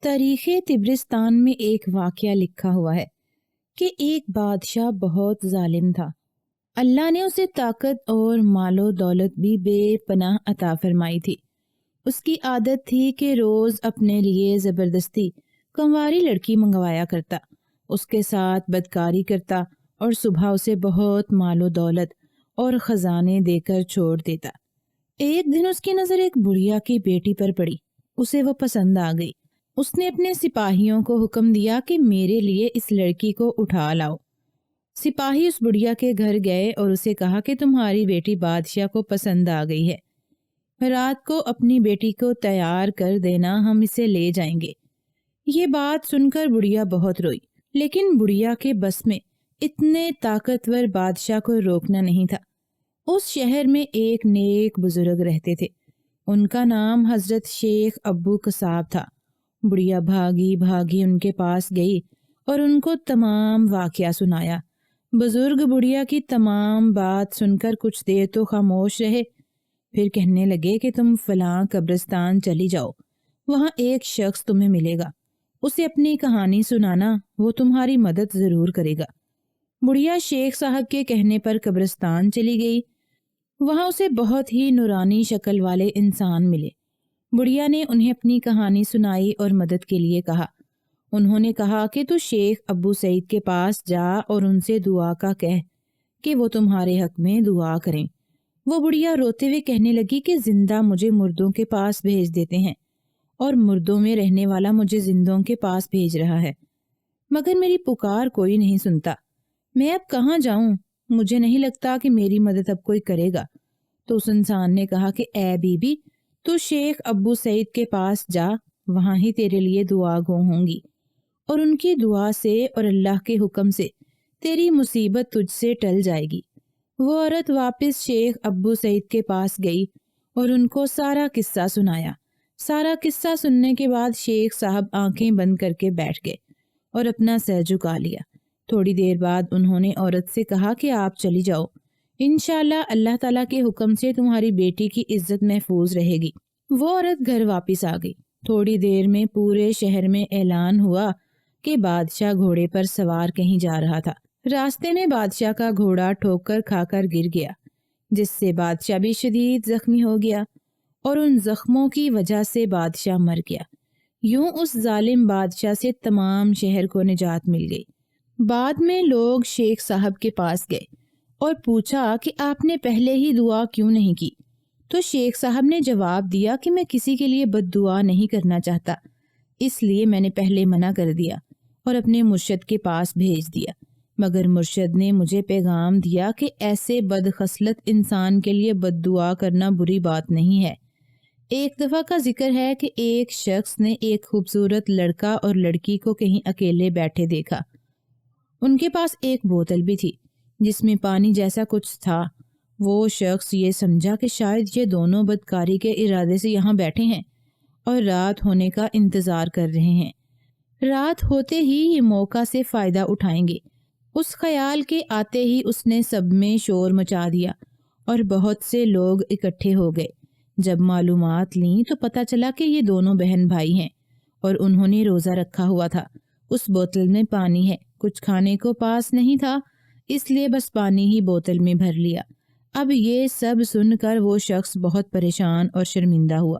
تاریخ طبرستان میں ایک واقعہ لکھا ہوا ہے کہ ایک بادشاہ بہت ظالم تھا۔ اللہ نے اسے طاقت اور مال و دولت بھی بے پناہ عطا فرمائی تھی۔ اس کی عادت تھی کہ روز اپنے لیے زبردستی کنواری لڑکی منگوایا کرتا، اس کے ساتھ بدکاری کرتا اور صبح اسے بہت مال و دولت اور خزانے دے کر چھوڑ دیتا۔ ایک دن اس کی نظر ایک بڑھیا کی بیٹی پر پڑی، اسے وہ پسند آ گئی۔ اس نے اپنے سپاہیوں کو حکم دیا کہ میرے لیے اس لڑکی کو اٹھا لاؤ۔ سپاہی اس بڑھیا کے گھر گئے اور اسے کہا کہ تمہاری بیٹی بادشاہ کو پسند آ گئی ہے، رات کو اپنی بیٹی کو تیار کر دینا، ہم اسے لے جائیں گے۔ یہ بات سن کر بڑھیا بہت روئی، لیکن بڑھیا کے بس میں اتنے طاقتور بادشاہ کو روکنا نہیں تھا۔ اس شہر میں ایک نیک بزرگ رہتے تھے، ان کا نام حضرت شیخ ابو قصاب تھا۔ بڑھیا بھاگی بھاگی ان کے پاس گئی اور ان کو تمام واقعہ سنایا۔ بزرگ بڑھیا کی تمام بات سن کر کچھ دیر تو خاموش رہے، پھر کہنے لگے کہ تم فلاں قبرستان چلی جاؤ، وہاں ایک شخص تمہیں ملے گا، اسے اپنی کہانی سنانا، وہ تمہاری مدد ضرور کرے گا۔ بڑھیا شیخ صاحب کے کہنے پر قبرستان چلی گئی۔ وہاں اسے بہت ہی نورانی شکل والے انسان ملے۔ بڑھیا نے انہیں اپنی کہانی سنائی اور مدد کے لیے کہا۔ انہوں نے کہا کہ تو شیخ ابو سعید کے پاس جا اور ان سے دعا کا کہہ کہ وہ تمہارے حق میں دعا کریں۔ وہ بڑھیا روتے ہوئے کہنے لگی کہ زندہ مجھے مردوں کے پاس بھیج دیتے ہیں اور مردوں میں رہنے والا مجھے زندوں کے پاس بھیج رہا ہے، مگر میری پکار کوئی نہیں سنتا۔ میں اب کہاں جاؤں؟ مجھے نہیں لگتا کہ میری مدد اب کوئی کرے گا۔ تو اس انسان نے کہا کہ اے بی بی، تو شیخ ابو سعید کے پاس جا، وہاں ہی تیرے لیے دعا گو ہوں گی، اور ان کی دعا سے اور اللہ کے حکم سے تیری مصیبت تجھ سے ٹل جائے گی۔ وہ عورت واپس شیخ ابو سعید کے پاس گئی اور ان کو سارا قصہ سنایا۔ سارا قصہ سننے کے بعد شیخ صاحب آنکھیں بند کر کے بیٹھ گئے اور اپنا سر جھکا لیا۔ تھوڑی دیر بعد انہوں نے عورت سے کہا کہ آپ چلی جاؤ، انشاءاللہ اللہ تعالیٰ کے حکم سے تمہاری بیٹی کی عزت محفوظ رہے گی۔ وہ عورت گھر واپس آ گئی۔ تھوڑی دیر میں پورے شہر میں اعلان ہوا کہ بادشاہ گھوڑے پر سوار کہیں جا رہا تھا۔ راستے میں بادشاہ کا گھوڑا ٹھوکر کھا کر گر گیا، جس سے بادشاہ بھی شدید زخمی ہو گیا اور ان زخموں کی وجہ سے بادشاہ مر گیا۔ یوں اس ظالم بادشاہ سے تمام شہر کو نجات مل گئی۔ بعد میں لوگ شیخ صاحب کے پاس گئے اور پوچھا کہ آپ نے پہلے ہی دعا کیوں نہیں کی؟ تو شیخ صاحب نے جواب دیا کہ میں کسی کے لیے بد دعا نہیں کرنا چاہتا، اس لیے میں نے پہلے منع کر دیا اور اپنے مرشد کے پاس بھیج دیا، مگر مرشد نے مجھے پیغام دیا کہ ایسے بد خصلت انسان کے لیے بد دعا کرنا بری بات نہیں ہے۔ ایک دفعہ کا ذکر ہے کہ ایک شخص نے ایک خوبصورت لڑکا اور لڑکی کو کہیں اکیلے بیٹھے دیکھا۔ ان کے پاس ایک بوتل بھی تھی جس میں پانی جیسا کچھ تھا۔ وہ شخص یہ سمجھا کہ شاید یہ دونوں بدکاری کے ارادے سے یہاں بیٹھے ہیں اور رات ہونے کا انتظار کر رہے ہیں۔ رات ہوتے ہی یہ موقع سے فائدہ اٹھائیں گے۔ اس خیال کے آتے ہی اس نے سب میں شور مچا دیا اور بہت سے لوگ اکٹھے ہو گئے۔ جب معلومات لیں تو پتہ چلا کہ یہ دونوں بہن بھائی ہیں اور انہوں نے روزہ رکھا ہوا تھا۔ اس بوتل میں پانی ہے، کچھ کھانے کو پاس نہیں تھا، اس لیے بس پانی ہی بوتل میں بھر لیا۔ اب یہ سب سن کر وہ شخص بہت پریشان اور شرمندہ ہوا۔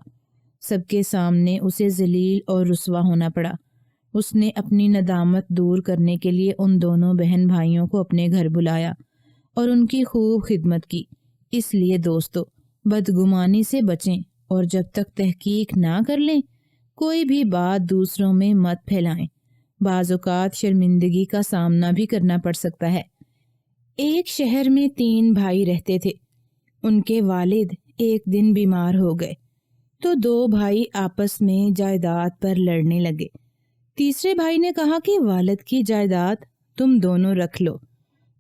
سب کے سامنے اسے ذلیل اور رسوا ہونا پڑا۔ اس نے اپنی ندامت دور کرنے کے لیے ان دونوں بہن بھائیوں کو اپنے گھر بلایا اور ان کی خوب خدمت کی۔ اس لیے دوستو، بدگمانی سے بچیں اور جب تک تحقیق نہ کر لیں کوئی بھی بات دوسروں میں مت پھیلائیں، بعض اوقات شرمندگی کا سامنا بھی کرنا پڑ سکتا ہے۔ ایک شہر میں 3 بھائی رہتے تھے۔ ان کے والد ایک دن بیمار ہو گئے تو 2 بھائی آپس میں جائیداد پر لڑنے لگے۔ تیسرے بھائی نے کہا کہ والد کی جائیداد تم دونوں رکھ لو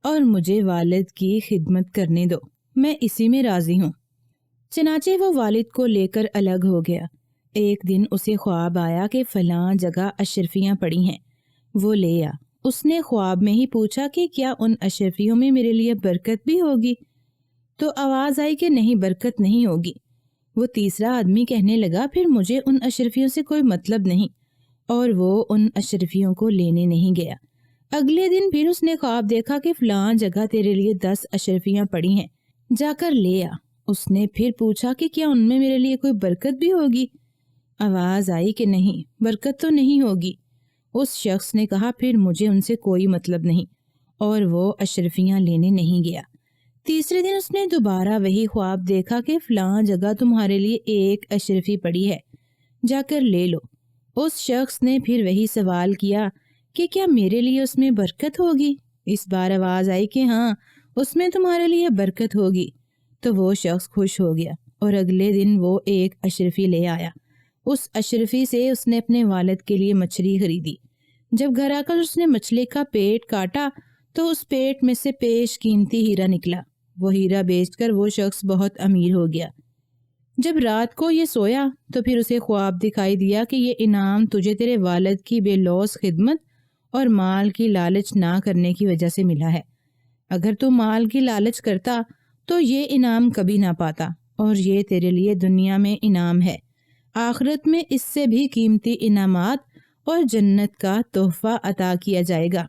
اور مجھے والد کی خدمت کرنے دو، میں اسی میں راضی ہوں۔ چنانچہ وہ والد کو لے کر الگ ہو گیا۔ ایک دن اسے خواب آیا کہ فلاں جگہ اشرفیاں پڑی ہیں، وہ لے آ۔ اس نے خواب میں ہی پوچھا کہ کیا ان اشرفیوں میں میرے لیے برکت بھی ہوگی؟ تو آواز آئی کہ نہیں، برکت نہیں ہوگی۔ وہ تیسرا آدمی کہنے لگا پھر مجھے ان اشرفیوں سے کوئی مطلب نہیں، اور وہ ان اشرفیوں کو لینے نہیں گیا۔ اگلے دن پھر اس نے خواب دیکھا کہ فلاں جگہ تیرے لیے 10 اشرفیاں پڑی ہیں، جا کر لے آ۔ اس نے پھر پوچھا کہ کیا ان میں میرے لیے کوئی برکت بھی ہوگی؟ آواز آئی کہ نہیں، برکت تو نہیں ہوگی۔ اس شخص نے کہا پھر مجھے ان سے کوئی مطلب نہیں، اور وہ اشرفیاں لینے نہیں گیا۔ تیسرے دن اس نے دوبارہ وہی خواب دیکھا کہ فلاں جگہ تمہارے لیے 1 اشرفی پڑی ہے، جا کر لے لو۔ اس شخص نے پھر وہی سوال کیا کہ کیا میرے لیے اس میں برکت ہوگی؟ اس بار آواز آئی کہ ہاں، اس میں تمہارے لیے برکت ہوگی۔ تو وہ شخص خوش ہو گیا اور اگلے دن وہ 1 اشرفی لے آیا۔ اس اشرفی سے اس نے اپنے والد کے لیے مچھلی خریدی۔ جب گھر آ کر اس نے مچھلی کا پیٹ کاٹا تو اس پیٹ میں سے پیش قیمتی ہیرا نکلا۔ وہ ہیرا بیچ کر وہ شخص بہت امیر ہو گیا۔ جب رات کو یہ سویا تو پھر اسے خواب دکھائی دیا کہ یہ انعام تجھے تیرے والد کی بے لوث خدمت اور مال کی لالچ نہ کرنے کی وجہ سے ملا ہے۔ اگر تو مال کی لالچ کرتا تو یہ انعام کبھی نہ پاتا، اور یہ تیرے لیے دنیا میں انعام ہے۔ آخرت میں اس سے بھی قیمتی انعامات اور جنت کا تحفہ عطا کیا جائے گا۔